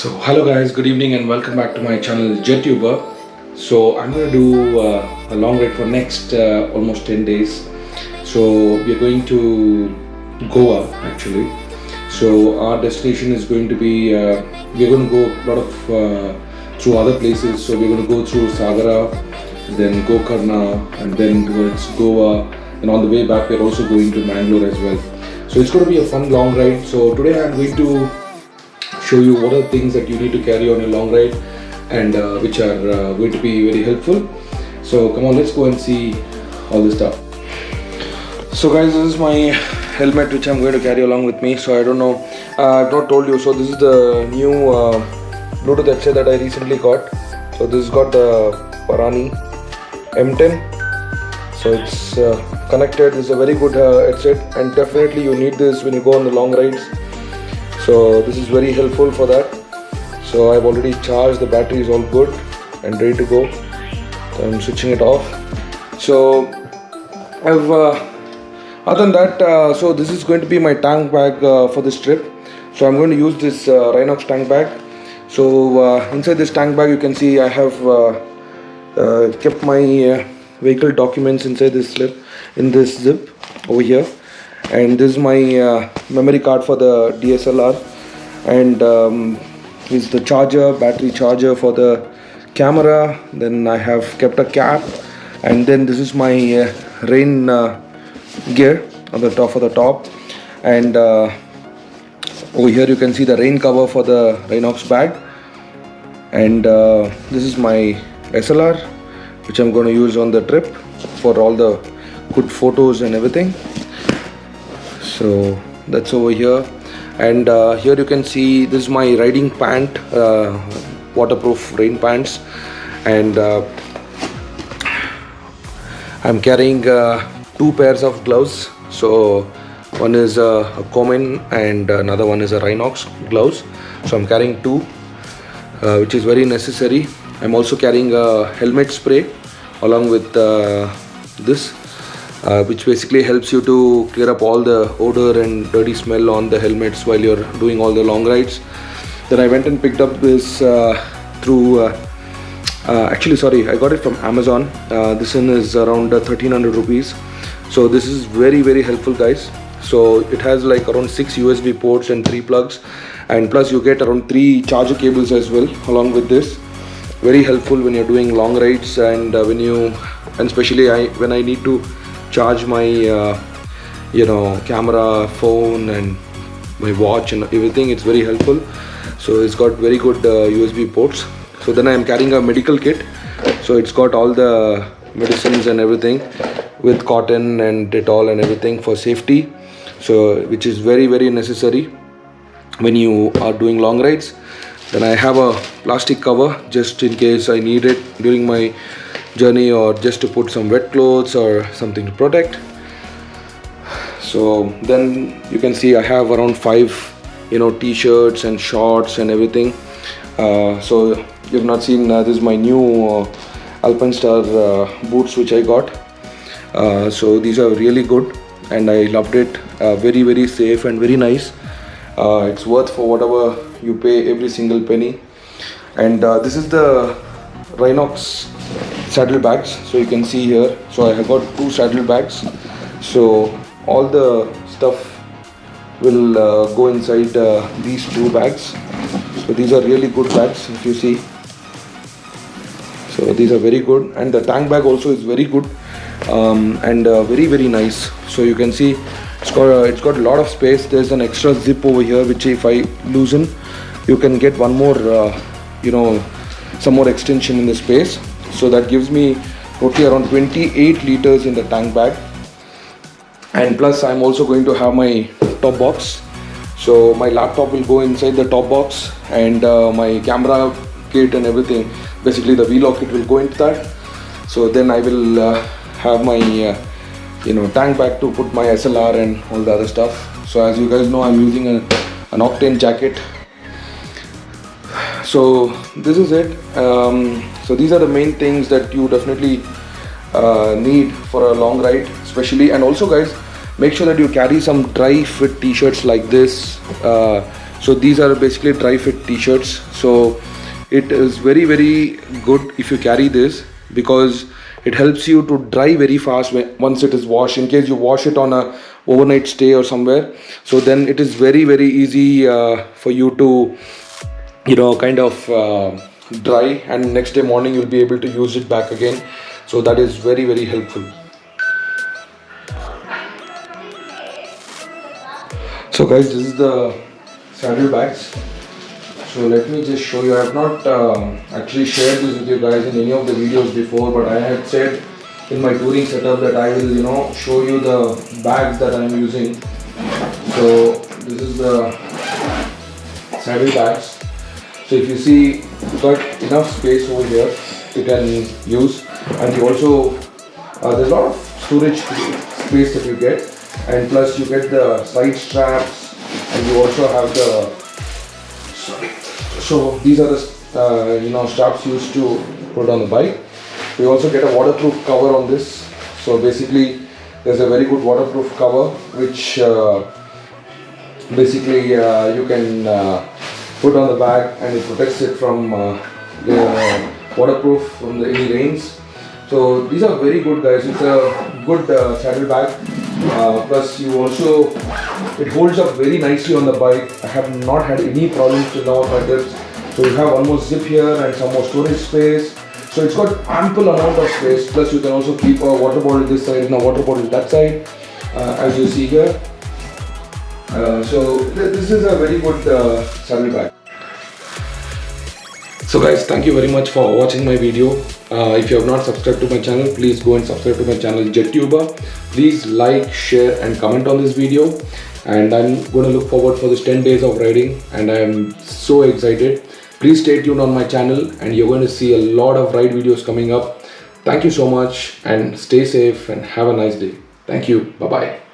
So hello guys, good evening and welcome back to my channel JetTuber. So I'm going to do a long ride for next almost 10 days. So we are going to Goa actually. So our destination is going to be, we're going to go a lot of through other places. So we're going to go through Sagara, then Gokarna and then towards Goa, and on the way back we're also going to Mangalore as well. So it's going to be a fun long ride. So today I'm going to show you what are things that you need to carry on your long ride and which are going to be very helpful. So come on, let's go and see all this stuff. So guys, this is my helmet which I'm going to carry along with me. So I don't know, I've not told you. So this is the new Bluetooth headset that I recently got. So this has got the Parani M10. So it's connected. This is a very good headset, and definitely you need this when you go on the long rides. So this is very helpful for that. So I've already charged, the battery is all good and ready to go. So I'm switching it off. So I've other than that, so this is going to be my tank bag for this trip. So I'm going to use this Rhinox tank bag. So inside this tank bag you can see I have kept my vehicle documents inside this slip, in this zip over here. And this is my memory card for the DSLR, and is the charger, battery charger for the camera. Then I have kept a cap, and then this is my rain gear on the top, and over here you can see the rain cover for the Rhinox bag, and this is my SLR which I'm going to use on the trip for all the good photos and everything. So that's over here, and here you can see this is my riding pant, waterproof rain pants, and I'm carrying 2 pairs of gloves. So one is a Komen and another one is a Rhinox gloves. So I'm carrying 2, which is very necessary. I'm also carrying a helmet spray along with this. Which basically helps you to clear up all the odor and dirty smell on the helmets while you're doing all the long rides. Then I went and picked up this through actually sorry, I got it from Amazon. This one is around 1300 rupees. So this is very helpful guys. So it has like around 6 USB ports and 3 plugs, and plus you get around 3 charger cables as well along with this. Very helpful when you're doing long rides, and especially when I need to charge my camera, phone and my watch and everything. It's very helpful. So it's got very good USB ports. So then I am carrying a medical kit. So it's got all the medicines and everything with cotton and Dettol and everything for safety, so which is very necessary when you are doing long rides. Then I have a plastic cover just in case I need it during my journey, or just to put some wet clothes or something to protect. So then you can see I have around 5 t-shirts and shorts and everything. So you've not seen, this is my new Alpenstar boots which I got. So these are really good and I loved it. Very safe and very nice. It's worth for whatever you pay, every single penny. And this is the Rhinox saddle bags. So you can see here, so I have got 2 saddle bags. So all the stuff will go inside these 2 bags. So these are really good bags if you see. So these are very good, and the tank bag also is very good, and very nice. So you can see it's got a lot of space. There's an extra zip over here which if I loosen, you can get one more some more extension in the space. So that gives me totally around 28 liters in the tank bag. And plus I'm also going to have my top box. So my laptop will go inside the top box, and my camera kit and everything, basically the vlog kit will go into that. So then I will have my tank bag to put my SLR and all the other stuff. So as you guys know, I'm using an Octane jacket. So this is it. So these are the main things that you definitely need for a long ride especially. And also guys, make sure that you carry some dry fit t-shirts like this So these are basically dry fit t-shirts. So it is very very good if you carry this, because it helps you to dry very fast once it is washed, in case you wash it on a overnight stay or somewhere. So then it is very very easy for you to kind of dry, and next day morning you'll be able to use it back again. So that is very very helpful. So guys, this is the saddle bags. So let me just show you. I have not actually shared this with you guys in any of the videos before, but I had said in my touring setup that I will show you the bags that I am using. So this is the saddle bags. So if you see, you've got enough space over here you can use, and you also there's a lot of storage space that you get, and plus you get the side straps, and you also have the so these are the straps used to put on the bike. We also get a waterproof cover on this. So basically there's a very good waterproof cover which basically you can put on the bag, and it protects it from the waterproof from any rains. So these are very good guys. It's a good saddle bag. Plus you also, it holds up very nicely on the bike. I have not had any problems till now with my trips. So you have almost zip here and some more storage space. So it's got ample amount of space. Plus you can also keep a water bottle this side and a water bottle that side, as you see here. So this is a very good saddle bag. So guys, thank you very much for watching my video. If you have not subscribed to my channel, please go and subscribe to my channel JetTuber. Please like, share and comment on this video. And I'm going to look forward for this 10 days of riding, and I'm so excited. Please stay tuned on my channel, and you're going to see a lot of ride videos coming up. Thank you so much, and stay safe and have a nice day. Thank you. Bye-bye.